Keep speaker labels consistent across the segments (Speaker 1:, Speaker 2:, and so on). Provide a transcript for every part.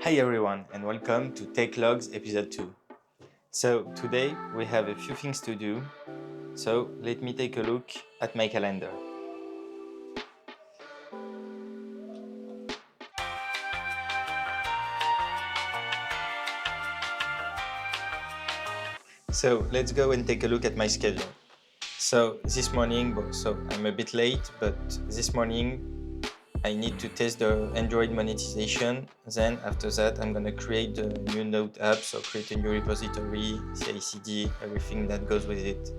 Speaker 1: Hi everyone and welcome to Tech Logs episode 2. So today we have a few things to do, so let me take a look at my calendar. So let's go and take a look at my schedule. So this morning, I'm a bit late, but this morning I need to test the Android monetization. Then after that, I'm gonna create the new Node app, so create a new repository, CI/CD, everything that goes with it.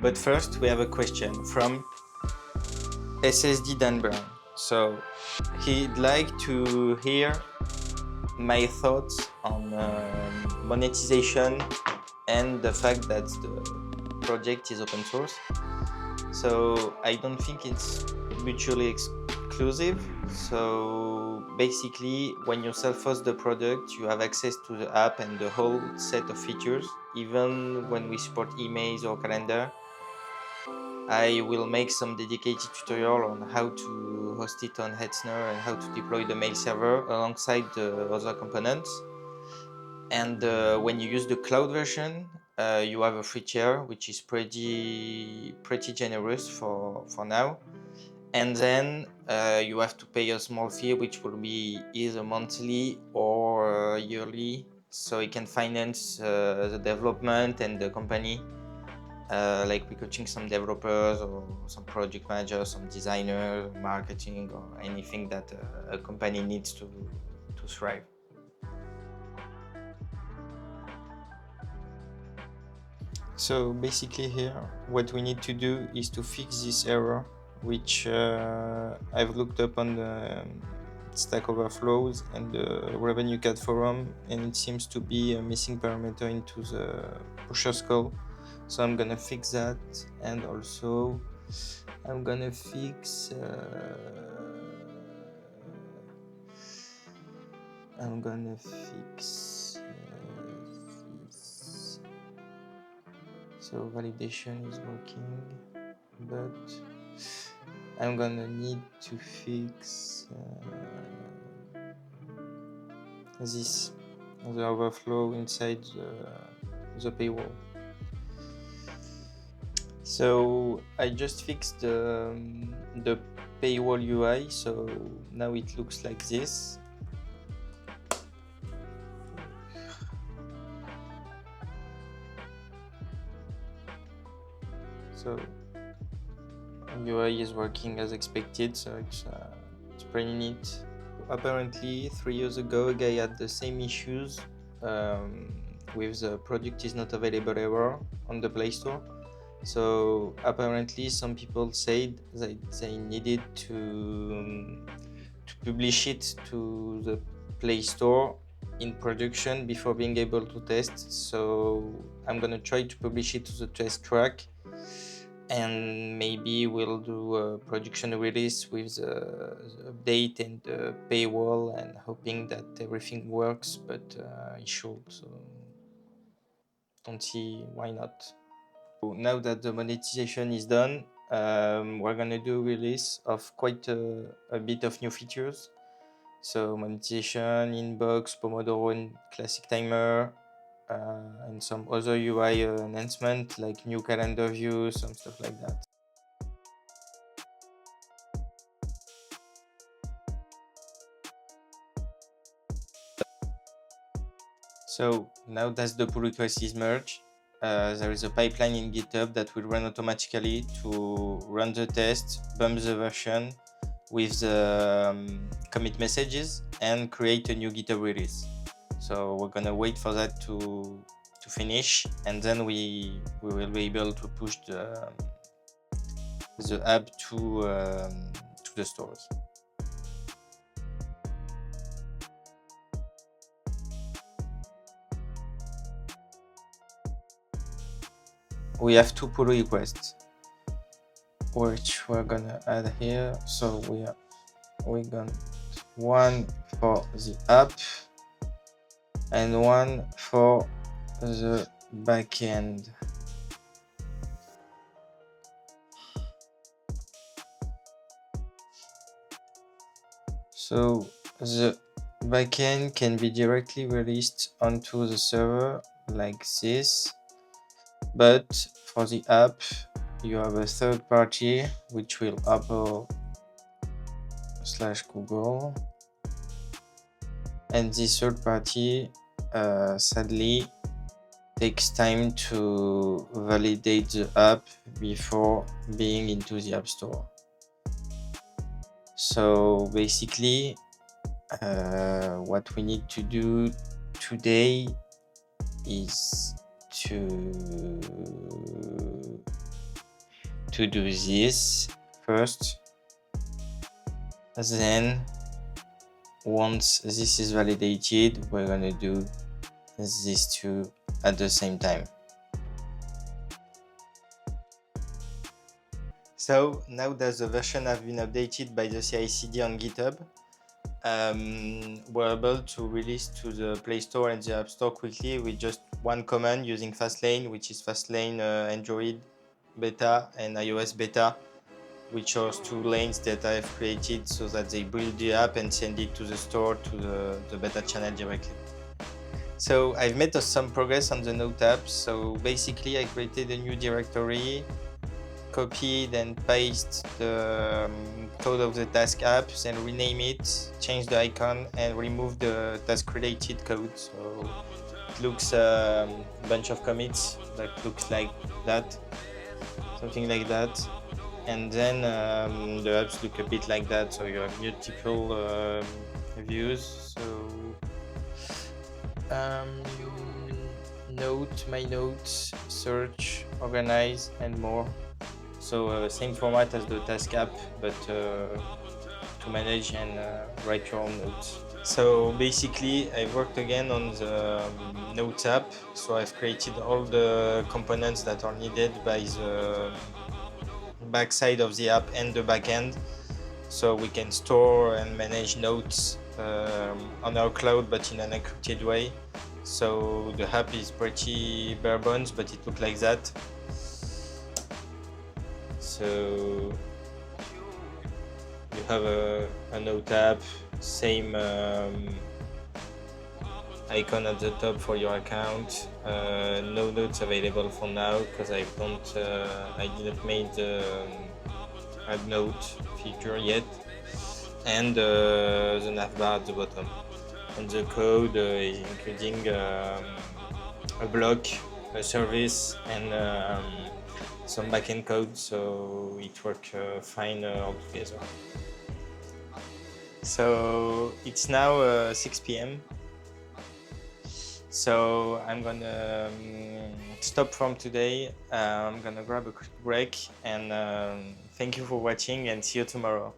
Speaker 1: But first, we have a question from SSD Dan Brown. So he'd like to hear my thoughts on monetization and the fact that the project is open source. So I don't think it's mutually exclusive. So basically, when you self-host the product, you have access to the app and the whole set of features. Even when we support emails or calendar, I will make some dedicated tutorial on how to host it on Hetzner and how to deploy the mail server alongside the other components. And when you use the cloud version, you have a free tier, which is pretty generous for now. And then you have to pay a small fee, which will be either monthly or yearly, so it can finance the development and the company. Like we're coaching some developers or some project managers, some designers, marketing, or anything that a company needs to thrive. So basically here, what we need to do is to fix this error, which I've looked up on the Stack Overflows and the Revenue Cat forum, and it seems to be a missing parameter into the pusher call. So I'm gonna fix that, and also I'm gonna fix this. So validation is working, but I'm gonna need to fix this, the overflow inside the paywall. So I just fixed the paywall UI, so now it looks like this. So UI is working as expected, so it's pretty neat. Apparently 3 years ago a guy had the same issues with the product is not available error on the Play Store. So apparently some people said that they needed to publish it to the Play Store in production before being able to test. So I'm gonna try to publish it to the test track, and maybe we'll do a production release with the update and the paywall, and hoping that everything works, but it should, so don't see why not. Now that the monetization is done, we're gonna do a release of quite a bit of new features. So monetization, inbox, Pomodoro and classic timer, and some other UI enhancement like new calendar view, some stuff like that. So now that the pull request is merged, there is a pipeline in GitHub that will run automatically to run the test, bump the version with the commit messages, and create a new GitHub release. So we're gonna wait for that to finish, and then we will be able to push the app to the stores. We have 2 pull requests, which we're gonna add here. So we got one for the app and one for the backend. So the backend can be directly released onto the server like this, but for the app you have a third party which will Apple/Google, and this third party sadly takes time to validate the app before being into the App Store. So basically what we need to do today is to do this first. Then once this is validated, we're gonna do these two at the same time. So now that the version have been updated by the CI/CD on GitHub, we're able to release to the Play Store and the App Store quickly with just one command using Fastlane, which is Fastlane Android beta and iOS beta, which are two lanes that I have created so that they build the app and send it to the store, to the beta channel directly. So I've made some progress on the Note app. So basically I created a new directory, copied and pasted the code of the task app, then rename it, change the icon and remove the task related code. So it looks a bunch of commits that looks like that, something like that. And then the apps look a bit like that, so you have multiple views. So note, my notes, search, organize, and more. So same format as the task app, but to manage and write your own notes. So basically I worked again on the Notes app. So I've created all the components that are needed by the backside of the app and the backend, so we can store and manage notes on our cloud, but in an encrypted way. So the app is pretty bare bones, but it looks like that. So you have a note app, same icon at the top for your account. No notes available for now because I didn't make the add note feature yet, and the navbar at the bottom. And the code is including a block, a service, and some backend code, so it works fine all together. So it's now 6 p.m. So I'm gonna stop from today. I'm gonna grab a quick break, and thank you for watching and see you tomorrow.